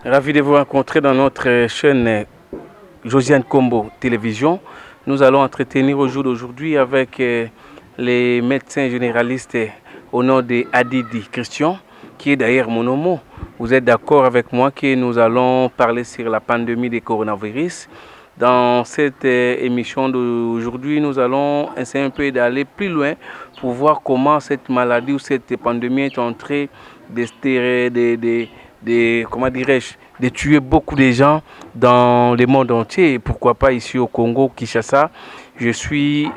Ravi de vous rencontrer dans notre chaîne Josiane Kombo Télévision. Nous allons entretenir au jour d'aujourd'hui avec les médecins généralistes au nom de Adidi Christian, qui est d'ailleurs mon nom. Vous êtes d'accord avec moi que nous allons parler sur la pandémie du coronavirus. Dans cette émission d'aujourd'hui, nous allons essayer un peu d'aller plus loin pour voir comment cette maladie ou cette pandémie est en train comment dirais-je, de tuer beaucoup de gens dans le monde entier et pourquoi pas ici au Congo, Kinshasa. Je suis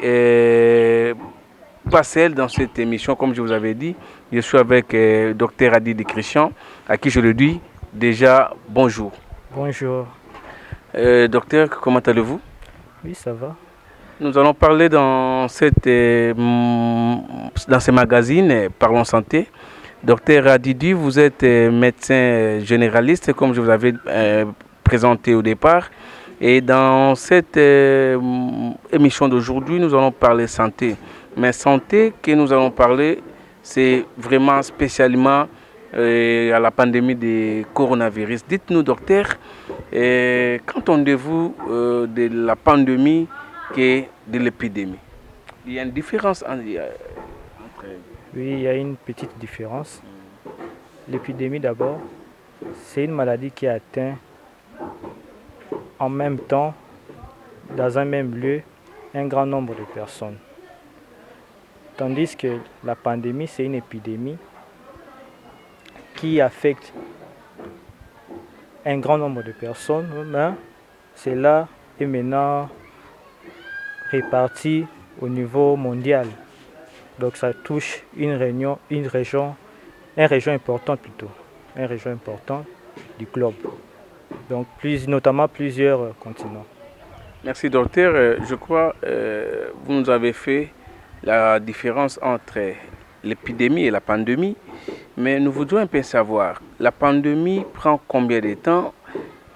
pas seul dans cette émission, comme je vous avais dit. Je suis avec Dr Adidi Christian, à qui je le dis déjà bonjour. Bonjour. Docteur, comment allez-vous? Oui, ça va. Nous allons parler dans ce magazine Parlons Santé. Docteur Adidi, vous êtes médecin généraliste, comme je vous avais présenté au départ. Et dans cette émission d'aujourd'hui, nous allons parler santé. Mais santé que nous allons parler, c'est vraiment spécialement à la pandémie du coronavirus. Dites-nous, docteur, qu'entendez-vous de la pandémie et de l'épidémie? Il y a une différence entre... Oui, il y a une petite différence. L'épidémie d'abord, c'est une maladie qui atteint en même temps, dans un même lieu, un grand nombre de personnes. Tandis que la pandémie, c'est une épidémie qui affecte un grand nombre de personnes, mais c'est là et maintenant réparti au niveau mondial. Donc ça touche une région importante plutôt, une région importante du globe. Donc notamment plusieurs continents. Merci docteur. Je crois que vous nous avez fait la différence entre l'épidémie et la pandémie, mais nous voudrions un peu savoir, la pandémie prend combien de temps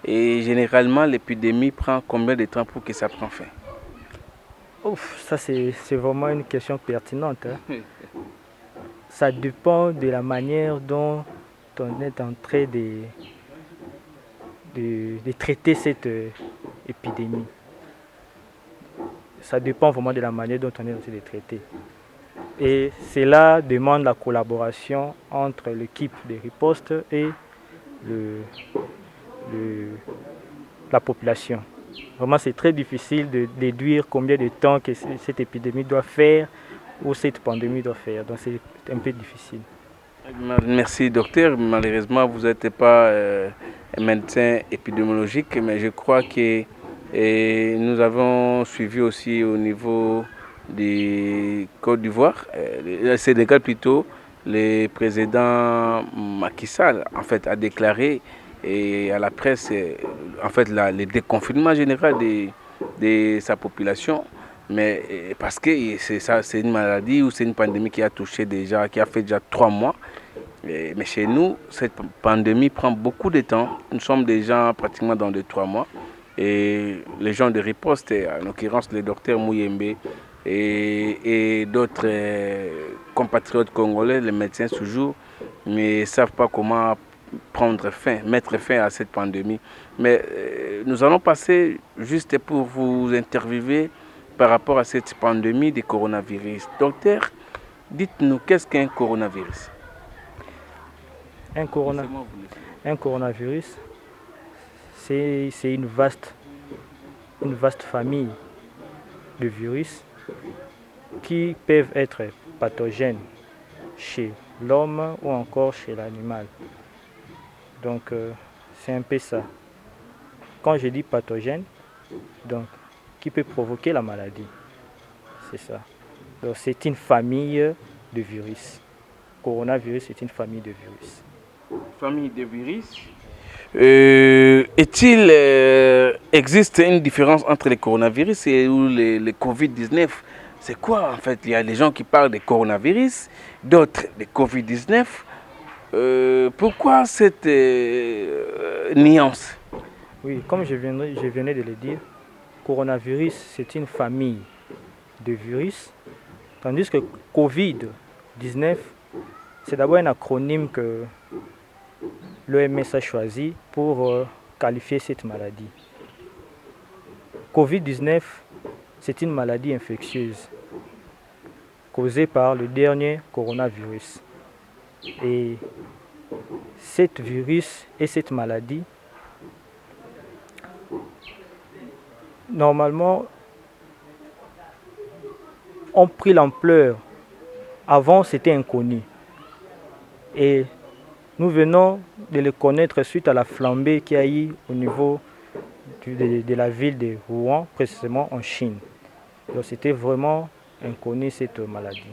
et généralement l'épidémie prend combien de temps pour que ça prenne fin? Ouf, ça c'est vraiment une question pertinente. Hein. Ça dépend de la manière dont on est en train de traiter cette épidémie. Ça dépend vraiment de la manière dont on est en train de traiter. Et cela demande la collaboration entre l'équipe de riposte et la population. Vraiment, c'est très difficile de déduire combien de temps que cette épidémie doit faire ou cette pandémie doit faire. Donc, c'est un peu difficile. Merci, docteur. Malheureusement, vous n'êtes pas un médecin épidémiologique, mais je crois que nous avons suivi aussi au niveau de Côte d'Ivoire, le Sénégal plutôt, le président Macky Sall en fait, a déclaré et à la presse en fait, le déconfinement général de sa population. Mais parce que c'est une maladie ou c'est une pandémie qui a touché déjà, qui a fait déjà 3 mois. Mais chez nous, cette pandémie prend beaucoup de temps. Nous sommes déjà pratiquement dans 2-3 mois. Et les gens de riposte, en l'occurrence le docteur Mouyembe et d'autres compatriotes congolais, les médecins toujours, ne savent pas comment mettre fin à cette pandémie. Mais nous allons passer juste pour vous interviewer par rapport à cette pandémie du coronavirus. Docteur, dites-nous, qu'est-ce qu'un coronavirus? Un coronavirus, c'est une vaste famille de virus qui peuvent être pathogènes chez l'homme ou encore chez l'animal. Donc, c'est un peu ça. Quand je dis pathogène, donc, qui peut provoquer la maladie. C'est ça. Donc, c'est une famille de virus. Coronavirus, c'est une famille de virus. Famille de virus. Existe une différence entre les coronavirus et les Covid-19? C'est quoi en fait? Il y a des gens qui parlent de coronavirus, d'autres de Covid-19. Pourquoi cette nuance? Oui, comme je venais de le dire, coronavirus, c'est une famille de virus, tandis que Covid-19, c'est d'abord un acronyme l'OMS a choisi pour qualifier cette maladie. Covid-19, c'est une maladie infectieuse causée par le dernier coronavirus. Et cet virus et cette maladie, normalement, ont pris l'ampleur. Avant, c'était inconnu. Et nous venons de le connaître suite à la flambée qu'il y a eu au niveau de la ville de Wuhan, précisément en Chine. Donc c'était vraiment inconnu cette maladie,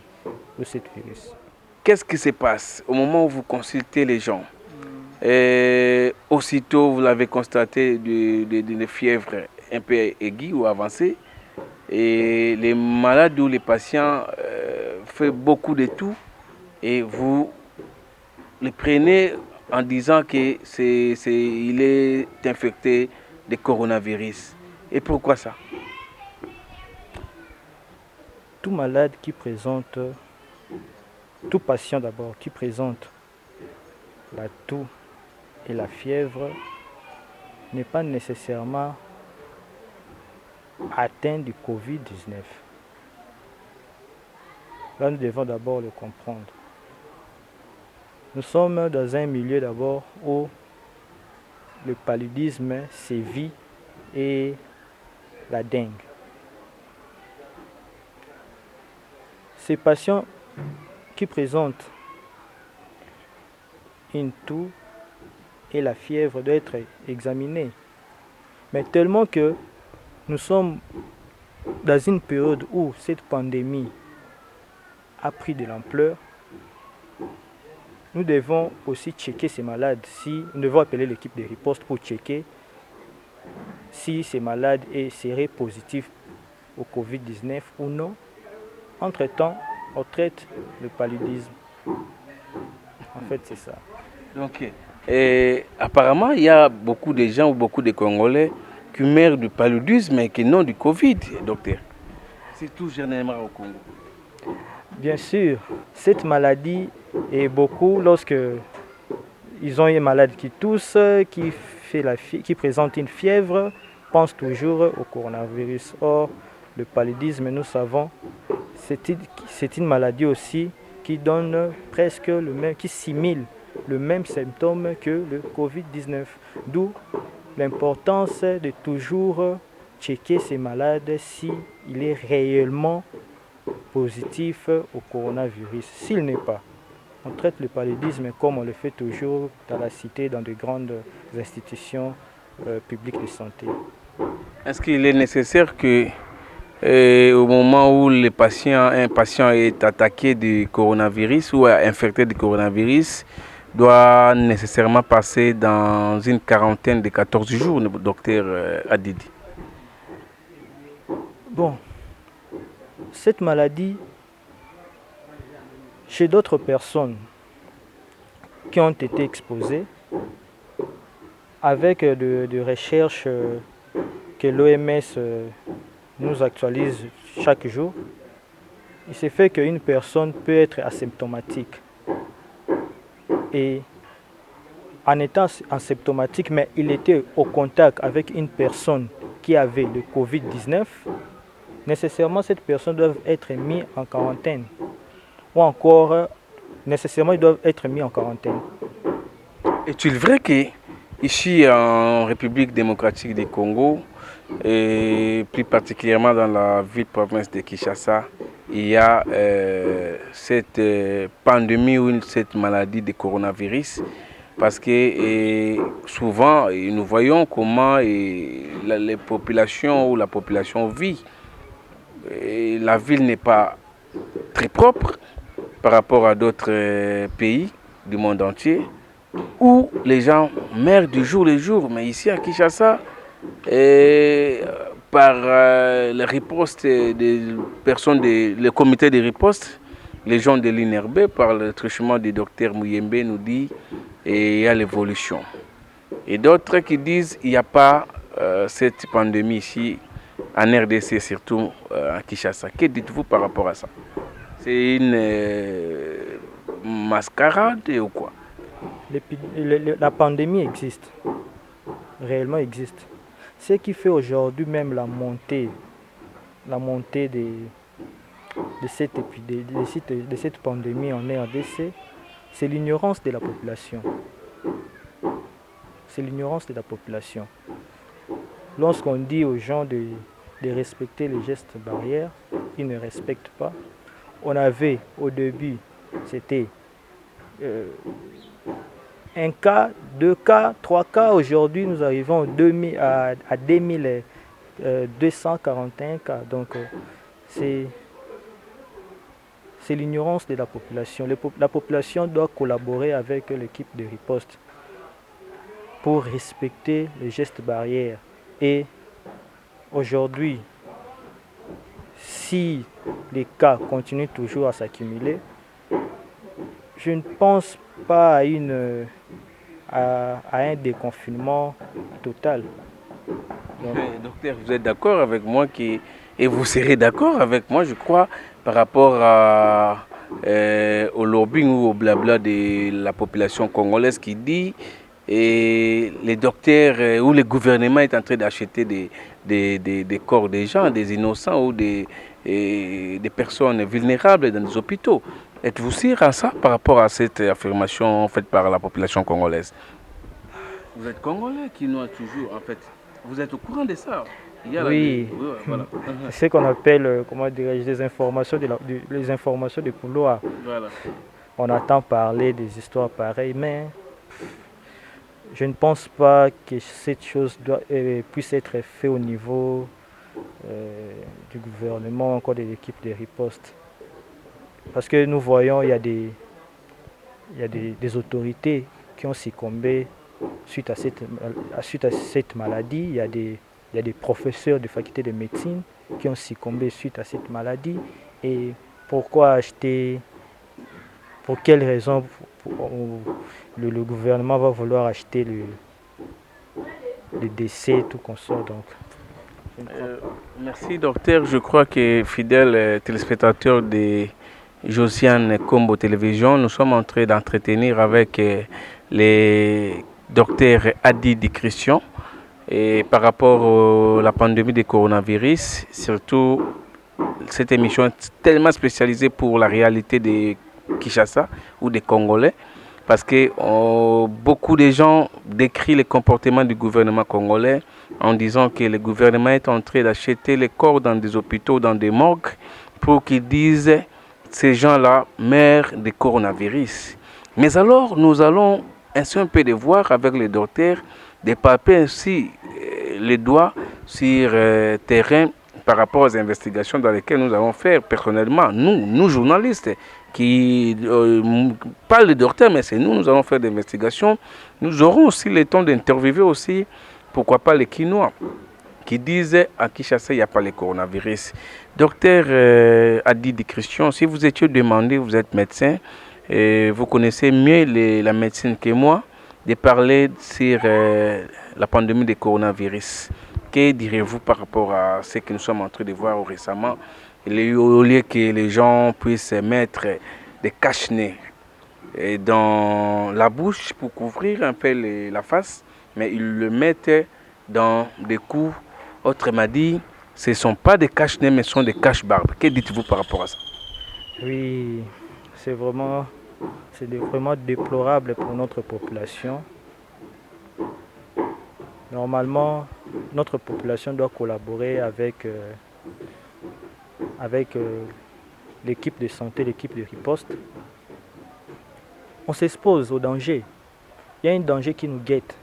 ou ce virus. Qu'est-ce qui se passe au moment où vous consultez les gens? Aussitôt, vous l'avez constaté, de fièvre un peu aiguë ou avancée. Et les malades ou les patients font beaucoup de tout et vous les prenez en disant qu'il est infecté de coronavirus. Et pourquoi ça? Tout malade qui présente, tout patient d'abord qui présente la toux et la fièvre n'est pas nécessairement atteint du Covid-19. Là, nous devons d'abord le comprendre. Nous sommes dans un milieu d'abord où le paludisme sévit et la dengue. Ces patients qui présentent une toux et la fièvre doivent être examinés. Mais tellement que nous sommes dans une période où cette pandémie a pris de l'ampleur, nous devons aussi checker ces malades. Nous devons appeler l'équipe de riposte pour checker si ces malades seraient positifs au Covid-19 ou non. Entre-temps, on traite le paludisme. En fait, c'est ça. Donc, apparemment, il y a beaucoup de gens ou beaucoup de Congolais qui meurent du paludisme et qui n'ont du Covid, docteur. C'est tout généralement au Congo. Bien sûr, cette maladie est beaucoup lorsque ils ont une maladie qui tousse, qui présente une fièvre, pensent toujours au coronavirus. Or, le paludisme, nous savons, c'est une maladie aussi qui donne presque le même, qui simule le même symptôme que le Covid-19. D'où l'importance de toujours checker ces malades s'il est réellement positif au coronavirus. S'il n'est pas, on traite le paludisme comme on le fait toujours dans la cité, dans de grandes institutions publiques de santé. Est-ce qu'il est nécessaire que au moment où un patient est attaqué du coronavirus ou infecté du coronavirus, doit nécessairement passer dans une quarantaine de 14 jours, le docteur Adidi? Bon, cette maladie, chez d'autres personnes qui ont été exposées, avec de recherches que l'OMS nous actualise chaque jour, il se fait qu'une personne peut être asymptomatique. Et en étant asymptomatique, mais il était au contact avec une personne qui avait le Covid-19, nécessairement cette personne doit être mise en quarantaine. Ou encore, nécessairement, ils doivent être mis en quarantaine. Est-il vrai qu'ici en République démocratique du Congo, et plus particulièrement dans la ville-province de Kinshasa, il y a cette pandémie ou cette maladie de coronavirus? Parce que souvent, nous voyons comment les populations ou la population vit. Et la ville n'est pas très propre par rapport à d'autres pays du monde entier, où les gens meurent du jour le jour. Mais ici à Kinshasa, par la riposte des personnes, le comité de riposte, les gens de l'INRB, par le truchement du docteur Mouyembe, nous dit qu'il y a l'évolution. Et d'autres qui disent qu'il n'y a pas cette pandémie ici en RDC, surtout à Kinshasa. Que dites-vous par rapport à ça? C'est une mascarade ou quoi? la pandémie existe, réellement existe. Ce qui fait aujourd'hui même la montée de cette pandémie en RDC, c'est l'ignorance de la population. C'est l'ignorance de la population. Lorsqu'on dit aux gens de respecter les gestes barrières, ils ne respectent pas. On avait au début, c'était un cas, deux cas, trois cas. Aujourd'hui, nous arrivons à 2241 cas. Donc, c'est l'ignorance de la population. La population doit collaborer avec l'équipe de riposte pour respecter les gestes barrières. Et aujourd'hui, si les cas continuent toujours à s'accumuler, je ne pense pas à un déconfinement total. Donc, docteur, vous êtes d'accord avec moi et vous serez d'accord avec moi, je crois, par rapport au lobbying ou au blabla de la population congolaise qui dit et les docteurs ou le gouvernement est en train d'acheter des corps des gens, des innocents ou des personnes vulnérables dans les hôpitaux. Êtes-vous sûr à ça par rapport à cette affirmation faite par la population congolaise? Vous êtes congolais qui nous a toujours, en fait. Vous êtes au courant de ça? Oui, voilà. C'est ce qu'on appelle, comment dirais-je, les informations de couloir. Voilà. On entend parler des histoires pareilles, mais je ne pense pas que cette chose puisse être faite au niveau du gouvernement, encore de l'équipe de riposte. Parce que nous voyons, il y a des autorités qui ont succombé suite à cette maladie. Il y a des professeurs de faculté de médecine qui ont succombé suite à cette maladie. Et pourquoi acheter? Pour quelles raisons le gouvernement va vouloir acheter le décès, tout consort donc. Merci docteur. Je crois que fidèle téléspectateur de Josiane Combo Télévision, nous sommes en train d'entretenir avec les docteurs Adi Di Christian et par rapport à la pandémie du coronavirus, surtout cette émission est tellement spécialisée pour la réalité de Kinshasa ou des Congolais parce que beaucoup de gens décrivent le comportement du gouvernement congolais en disant que le gouvernement est en train d'acheter les corps dans des hôpitaux, dans des morgues pour qu'ils disent ces gens-là meurent de coronavirus. Mais alors nous allons ainsi un peu de voir avec les docteurs de palper ainsi les doigts sur terrain par rapport aux investigations dans lesquelles nous allons faire personnellement, nous journalistes, qui pas les docteurs, mais c'est nous allons faire des investigations. Nous aurons aussi le temps d'interviewer aussi, pourquoi pas les Quinois, qui disent à Kinshasa, il n'y a pas le coronavirus. Docteur Adi Di Christian, si vous étiez demandé, vous êtes médecin, et vous connaissez mieux la médecine que moi, de parler sur la pandémie du coronavirus. Que direz-vous par rapport à ce que nous sommes en train de voir récemment? Au lieu que les gens puissent mettre des cache-nez dans la bouche pour couvrir un peu la face, mais ils le mettent dans des coups. Autrement dit, ce ne sont pas des cache-nez, mais ce sont des cache-barbes. Que dites-vous par rapport à ça? Oui, c'est vraiment déplorable pour notre population. Normalement, notre population doit collaborer avec l'équipe de santé, l'équipe de riposte. On s'expose au danger. Il y a un danger qui nous guette.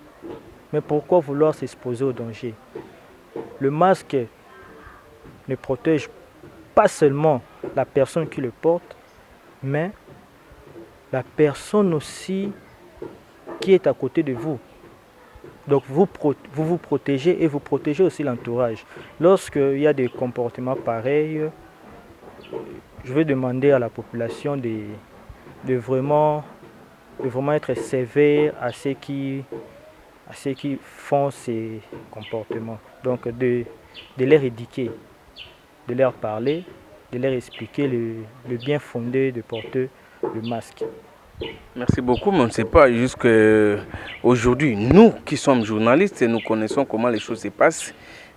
Mais pourquoi vouloir s'exposer au danger? Le masque ne protège pas seulement la personne qui le porte, mais la personne aussi qui est à côté de vous. Donc vous vous protégez et vous protégez aussi l'entourage. Lorsqu'il y a des comportements pareils, je vais demander à la population de vraiment être sévère à ceux qui font ces comportements. Donc de leur éduquer, de leur parler, de leur expliquer le bien fondé de porter le masque. Merci beaucoup, mais on ne sait pas jusqu'aujourd'hui. Nous qui sommes journalistes, nous connaissons comment les choses se passent,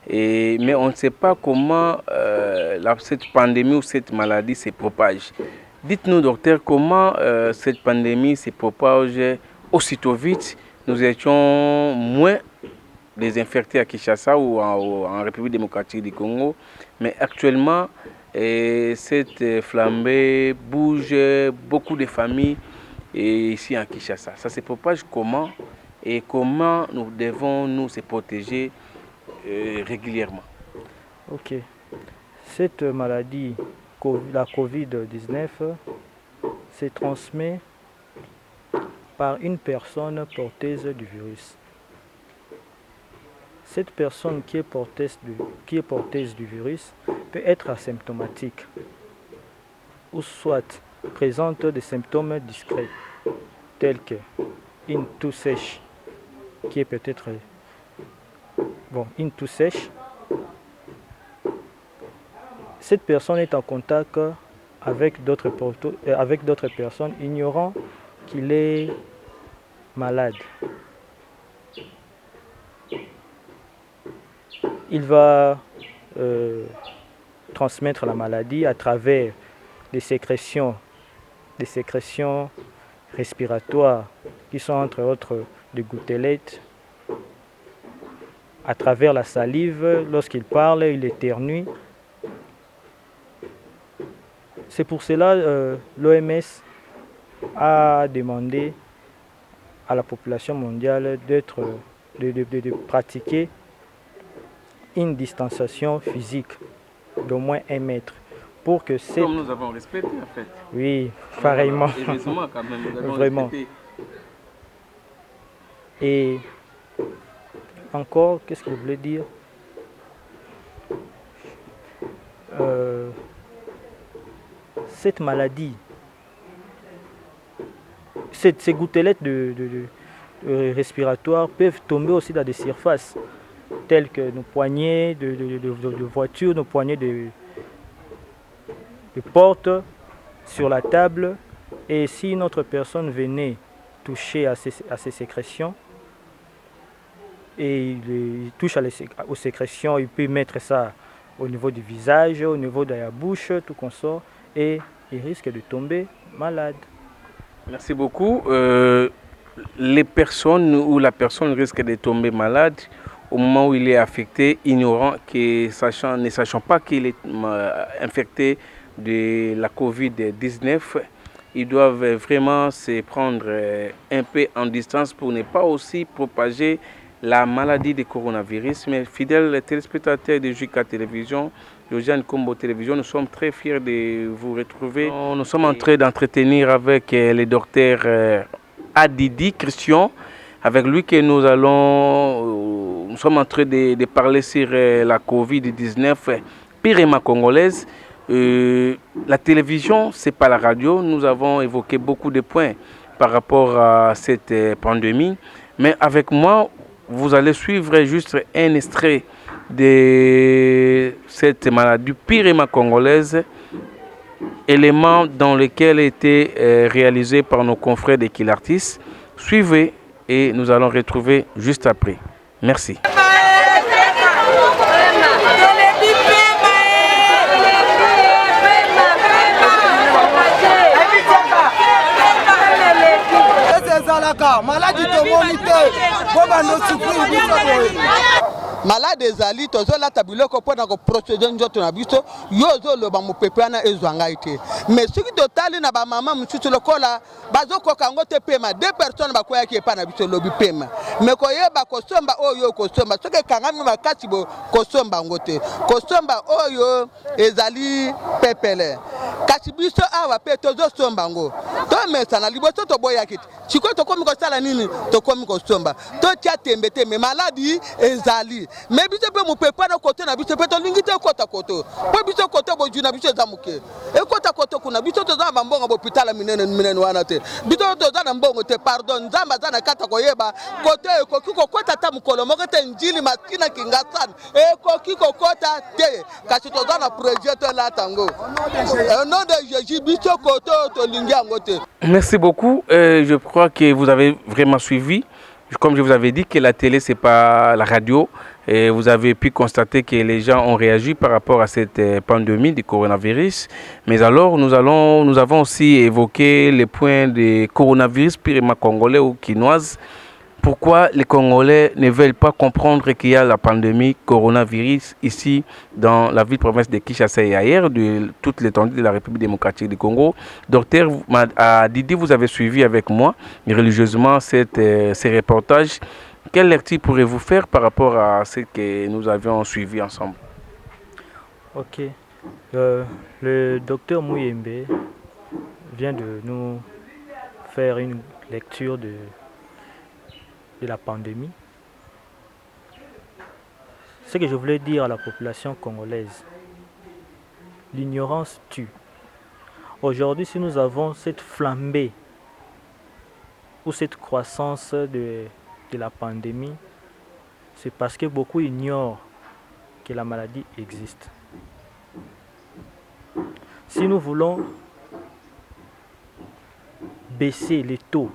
mais on ne sait pas comment cette pandémie ou cette maladie se propage. Dites-nous, docteur, comment cette pandémie se propage aussitôt vite. Nous étions moins désinfectés à Kinshasa ou en République démocratique du Congo, mais actuellement, cette flambée bouge beaucoup de familles. Et ici en Kinshasa, ça se propage comment et comment nous devons nous se protéger régulièrement? Ok. Cette maladie, la COVID-19, se transmet par une personne porteuse du virus. Cette personne qui est porteuse du virus peut être asymptomatique ou soit présente des symptômes discrets tels que une toux sèche qui est peut-être une toux sèche. Cette personne est en contact avec d'autres personnes ignorant qu'il est malade. Il va transmettre la maladie à travers des sécrétions respiratoires qui sont entre autres des gouttelettes, à travers la salive. Lorsqu'il parle, il éternue. C'est pour cela l'OMS a demandé à la population mondiale de pratiquer une distanciation physique d'au moins 1 mètre. Pour que Comme nous avons respecté en fait. Oui, pareillement. Heureusement quand même, nous avons Vraiment. respecté. Et encore, qu'est-ce que je voulais dire? Cette maladie, ces gouttelettes respiratoires peuvent tomber aussi dans des surfaces telles que nos poignées de voiture, nos poignées de porte, sur la table. Et si une autre personne venait toucher à ces sécrétions, et il touche aux sécrétions, il peut mettre ça au niveau du visage, au niveau de la bouche, tout consort, et il risque de tomber malade. Merci beaucoup. Les personnes ou la personne risque de tomber malade au moment où il est affecté, ignorant, ne sachant pas qu'il est infecté de la COVID-19. Ils doivent vraiment se prendre un peu en distance pour ne pas aussi propager la maladie du coronavirus. Mais fidèles téléspectateurs de JK Télévision, de Jeanne Combo Télévision, nous sommes très fiers de vous retrouver. Nous sommes en train d'entretenir avec le docteur Adidi Christian, avec lui que nous sommes en train de parler sur la COVID-19 purement congolaise. La télévision, c'est pas la radio. Nous avons évoqué beaucoup de points par rapport à cette pandémie. Mais avec moi, vous allez suivre juste un extrait de cette maladie purement congolaise, élément dans lequel a été réalisé par nos confrères de Kilartis. Suivez et nous allons retrouver juste après. Merci. malade ezali tozolata biloko mpona koprocede nzoto na biso yo ozoloba mopepe wana ezwanga ete mais soki totali na bamama mosusu lokola bazokoka yango te pema 2 personnes bakweyaki epa na biso lobi pema mais koyeba kosomba oyo kosomba soki ekangami makasi bo kosomba yango te kosomba oyo ezali pepele kasi biso awa mpe tozosomba yango tomesana liboso toboyaki te sikoyo tokomi kosala nini tokomi kosomba totia tembe te me maladi ezali mais biso mpe mopepe na kote na biso mpe tolingi te ekota koto mpo biso kote boju na biso eza moke ekota koto kuna biso toza na bambongo bopitala minene wana te biso toza na mbongo te pardon nzambe aza na kata koyeba kote ekoki kokota ta mokolo moko te njili maskina kingasana ekoki kokota te kasi toza na projet tolata yango nom de Jésus biso koto tolingi yango te. Merci beaucoup. Je crois que vous avez vraiment suivi. Comme je vous avais dit que la télé, c'est pas la radio. Et vous avez pu constater que les gens ont réagi par rapport à cette pandémie du coronavirus. Mais alors, nous avons aussi évoqué les points du coronavirus purement congolais ou quinoise. Pourquoi les Congolais ne veulent pas comprendre qu'il y a la pandémie coronavirus ici dans la ville-province de Kinshasa et ailleurs, de toute l'étendue de la République démocratique du Congo. Docteur Didi, vous avez suivi avec moi religieusement ces reportages. Quelle lecture pourrez-vous faire par rapport à ce que nous avions suivi ensemble? Ok. Le docteur Mouyembe vient de nous faire une lecture de la pandémie. Ce que je voulais dire à la population congolaise, l'ignorance tue. Aujourd'hui, si nous avons cette flambée ou cette croissance de la pandémie, c'est parce que beaucoup ignorent que la maladie existe. Si nous voulons baisser les taux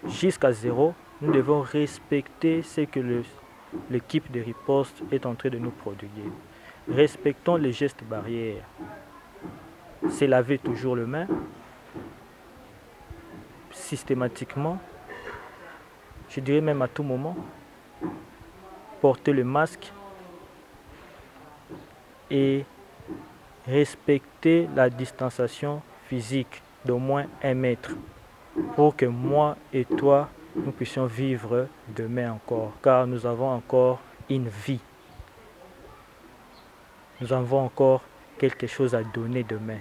jusqu'à zéro, nous devons respecter ce que l'équipe de riposte est en train de nous prodiguer. Respectons les gestes barrières. Se laver toujours les mains, systématiquement, je dirais même à tout moment, porter le masque et respecter la distanciation physique d'au moins 1 mètre pour que moi et toi, nous puissions vivre demain encore, car nous avons encore une vie. Nous avons encore quelque chose à donner demain.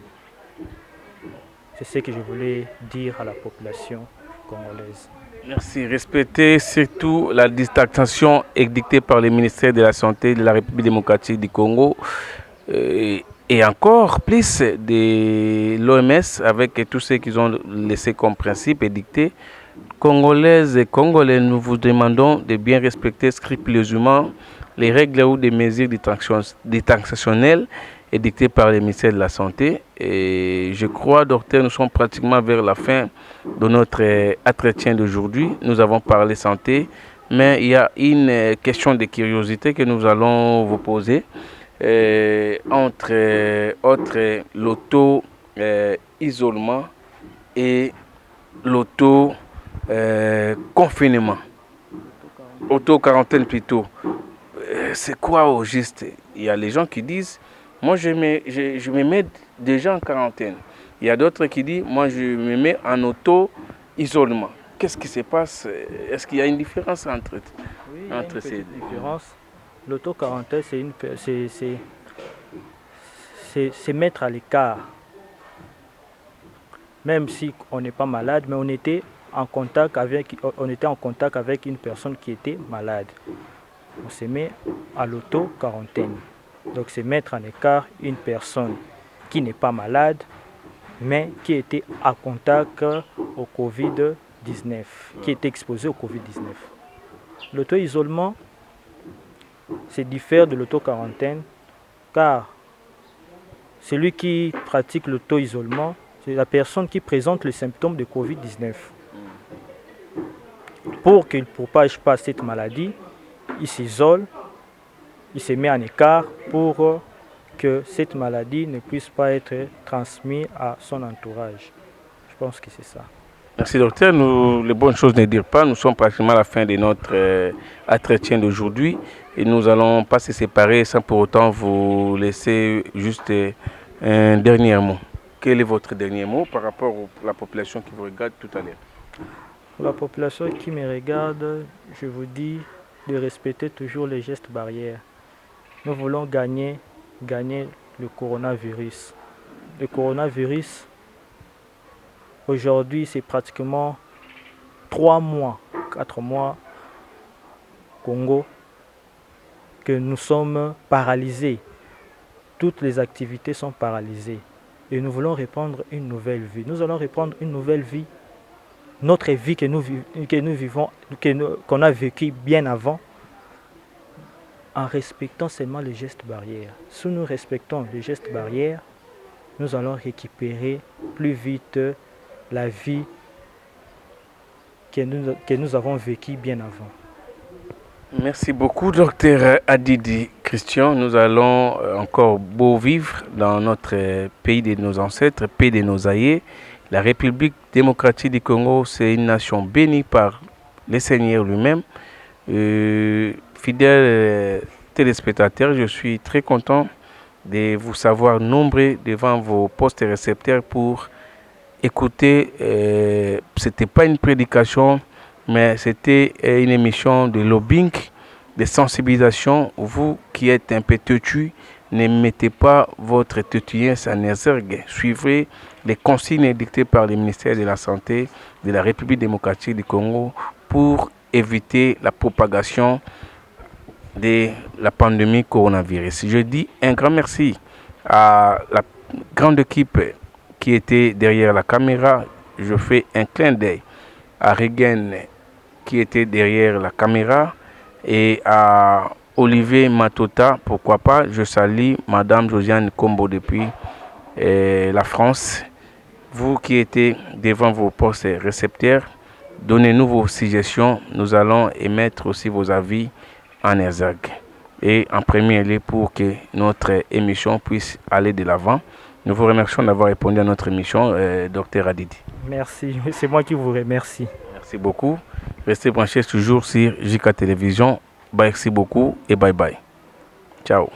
C'est ce que je voulais dire à la population congolaise. Merci. Respecter surtout la distanciation édictée par le ministère de la Santé de la République démocratique du Congo et encore plus de l'OMS avec tous ceux qu'ils ont laissé comme principe édicté. Congolaises et Congolais, nous vous demandons de bien respecter scrupuleusement les règles ou des mesures détentionnelles édictées par le ministère de la Santé. Et je crois, docteur, nous sommes pratiquement vers la fin de notre entretien d'aujourd'hui. Nous avons parlé santé, mais il y a une question de curiosité que nous allons vous poser. Entre autres, l'auto-isolement et l'auto-confinement. Auto-quarantaine plutôt. C'est quoi au juste? Il y a les gens qui disent, moi je me mets déjà en quarantaine. Il y a d'autres qui disent, moi je me mets en auto-isolement. Qu'est-ce qui se passe? Est-ce qu'il y a une différence entre ces deux? Différence. L'auto-quarantaine, c'est mettre à l'écart. Même si on n'est pas malade, mais on était en contact avec une personne qui était malade. On se met à l'auto-quarantaine. Donc c'est mettre en écart une personne qui n'est pas malade, mais qui était en contact au Covid-19, qui était exposée au Covid-19. L'auto-isolement, c'est diffère de l'auto-quarantaine, car celui qui pratique l'auto-isolement, c'est la personne qui présente les symptômes de Covid-19. Pour qu'il ne propage pas cette maladie, il s'isole, il se met en écart pour que cette maladie ne puisse pas être transmise à son entourage. Je pense que c'est ça. Merci docteur. Les bonnes choses ne dirent pas. Nous sommes pratiquement à la fin de notre entretien d'aujourd'hui et nous n'allons pas se séparer sans pour autant vous laisser juste un dernier mot. Quel est votre dernier mot par rapport à la population qui vous regarde tout à l'heure? Pour la population qui me regarde, je vous dis de respecter toujours les gestes barrières. Nous voulons gagner le coronavirus. Le coronavirus, aujourd'hui, c'est pratiquement 3 mois, 4 mois, Congo, que nous sommes paralysés. Toutes les activités sont paralysées. Et nous voulons reprendre une nouvelle vie. Nous allons reprendre une nouvelle vie. Notre vie qu'on a vécue bien avant, en respectant seulement les gestes barrières. Si nous respectons les gestes barrières, nous allons récupérer plus vite la vie que nous avons vécue bien avant. Merci beaucoup, docteur Adidi Christian. Nous allons encore beau vivre dans notre pays de nos ancêtres, pays de nos aïeux. La République démocratique du Congo, c'est une nation bénie par le Seigneur lui-même. Fidèles téléspectateurs, je suis très content de vous savoir nombreux devant vos postes récepteurs pour écouter. Ce n'était pas une prédication, mais c'était une émission de lobbying, de sensibilisation. Vous qui êtes un peu têtu, ne mettez pas votre têtuillasse en exergue. Suivez les consignes dictées par le ministère de la Santé de la République démocratique du Congo pour éviter la propagation de la pandémie coronavirus. Je dis un grand merci à la grande équipe qui était derrière la caméra. Je fais un clin d'œil à Regen qui était derrière la caméra et à Olivier Matota, pourquoi pas. Je salue Madame Josiane Combo depuis la France. Vous qui êtes devant vos postes récepteurs, donnez-nous vos suggestions. Nous allons émettre aussi vos avis en exergue. Et en premier lieu, pour que notre émission puisse aller de l'avant, nous vous remercions d'avoir répondu à notre émission, Dr Adidi. Merci, c'est moi qui vous remercie. Merci beaucoup. Restez branchés toujours sur JK Télévision. Merci beaucoup et bye bye. Ciao.